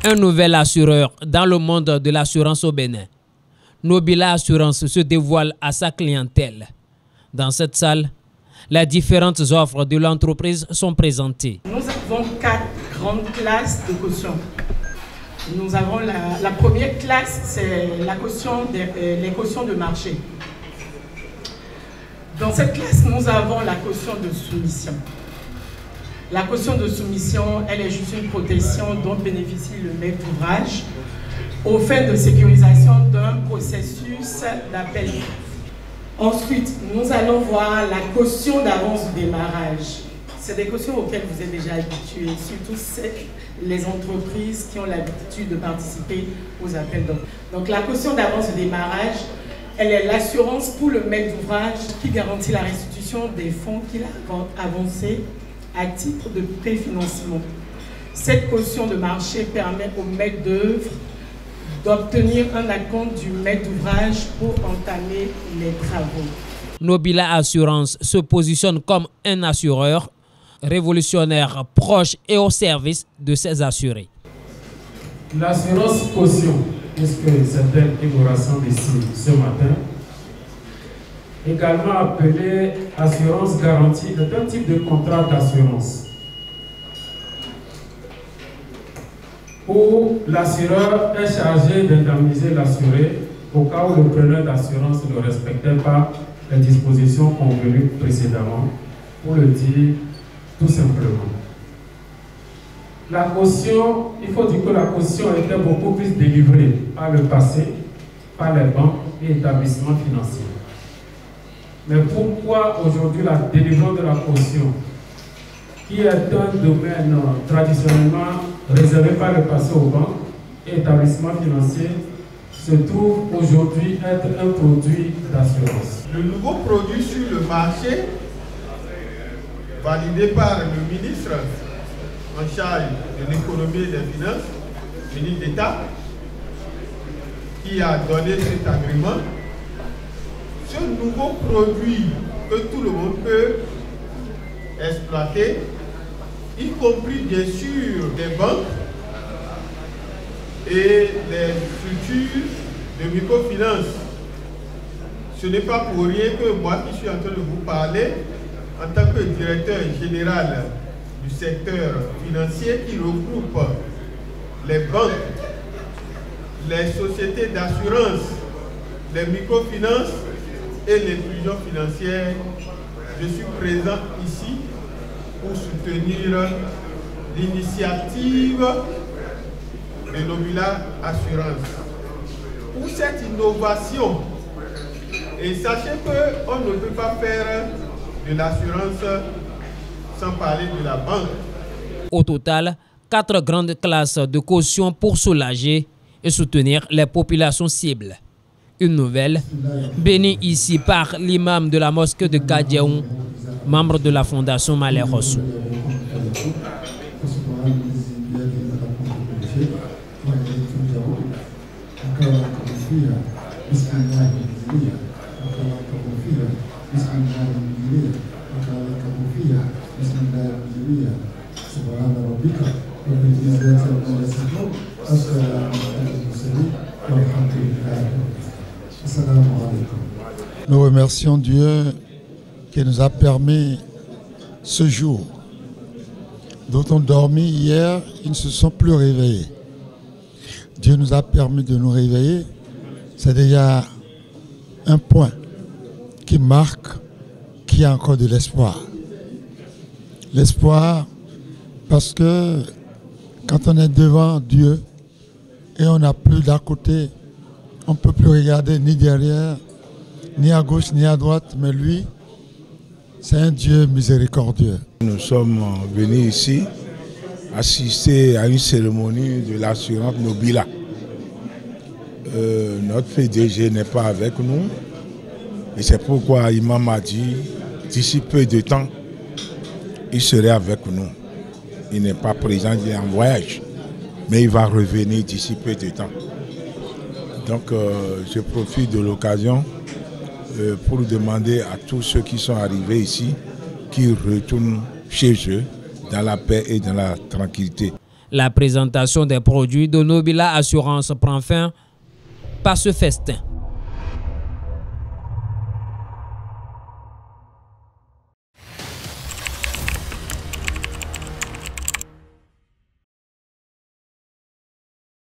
Un nouvel assureur dans le monde de l'assurance au Bénin. Nobila Assurance se dévoile à sa clientèle. Dans cette salle, les différentes offres de l'entreprise sont présentées. Nous avons 4 grandes classes de caution. Nous avons la première classe, c'est la caution les cautions de marché. Dans cette classe, nous avons la caution de soumission. La caution de soumission, elle est juste une protection dont bénéficie le maître d'ouvrage aux fins de sécurisation d'un processus d'appel. Ensuite, nous allons voir la caution d'avance du démarrage. C'est des cautions auxquelles vous êtes déjà habitués, surtout les entreprises qui ont l'habitude de participer aux appels d'offres. Donc la caution d'avance du démarrage, elle est l'assurance pour le maître d'ouvrage qui garantit la restitution des fonds qu'il a avancés à titre de préfinancement. Cette caution de marché permet au maître d'œuvre d'obtenir un acompte du maître d'ouvrage pour entamer les travaux. Nobila Assurance se positionne comme un assureur révolutionnaire, proche et au service de ses assurés. L'assurance caution, puisque c'est elle qui nous rassemble ici ce matin, également appelée assurance garantie, est un type de contrat d'assurance où l'assureur est chargé d'indemniser l'assuré au cas où le preneur d'assurance ne respectait pas les dispositions convenues précédemment, pour le dire tout simplement. La caution, il faut dire que la caution était beaucoup plus délivrée par le passé, par les banques et établissements financiers. Mais pourquoi aujourd'hui la délivrance de la caution, qui est un domaine traditionnellement réservé par le passé aux banques et établissements financiers, se trouve aujourd'hui être un produit d'assurance? Le nouveau produit sur le marché, validé par le ministre en charge de l'économie et des finances, le ministre d'État, qui a donné cet agrément. Ce nouveau produit que tout le monde peut exploiter, y compris bien sûr des banques et les structures de microfinance. Ce n'est pas pour rien que moi qui suis en train de vous parler, en tant que directeur général du secteur financier qui regroupe les banques, les sociétés d'assurance, les microfinances et les institutions financières, je suis présent ici pour soutenir l'initiative de Nobila Assurance. Pour cette innovation, et sachez qu'on ne peut pas faire de l'assurance sans parler de la banque. Au total, 4 grandes classes de caution pour soulager et soutenir les populations cibles. Une nouvelle, bénie ici par l'imam de la mosquée de Kadiaoun, membre de la fondation Malé Rossou. Nous remercions Dieu qui nous a permis ce jour. D'autres ont dormi hier, ils ne se sont plus réveillés. Dieu nous a permis de nous réveiller. C'est déjà un point qui marque qu'il y a encore de l'espoir. L'espoir parce que quand on est devant Dieu et on n'a plus d'à côté, on ne peut plus regarder ni derrière, ni à gauche, ni à droite, mais lui, c'est un Dieu miséricordieux. Nous sommes venus ici assister à une cérémonie de l'assurance Nobila. Notre PDG n'est pas avec nous et c'est pourquoi Imam a dit d'ici peu de temps, il serait avec nous. Il n'est pas présent, il est en voyage, mais il va revenir d'ici peu de temps. Donc je profite de l'occasion pour demander à tous ceux qui sont arrivés ici qu'ils retournent chez eux dans la paix et dans la tranquillité. La présentation des produits de Nobila Assurance prend fin par ce festin.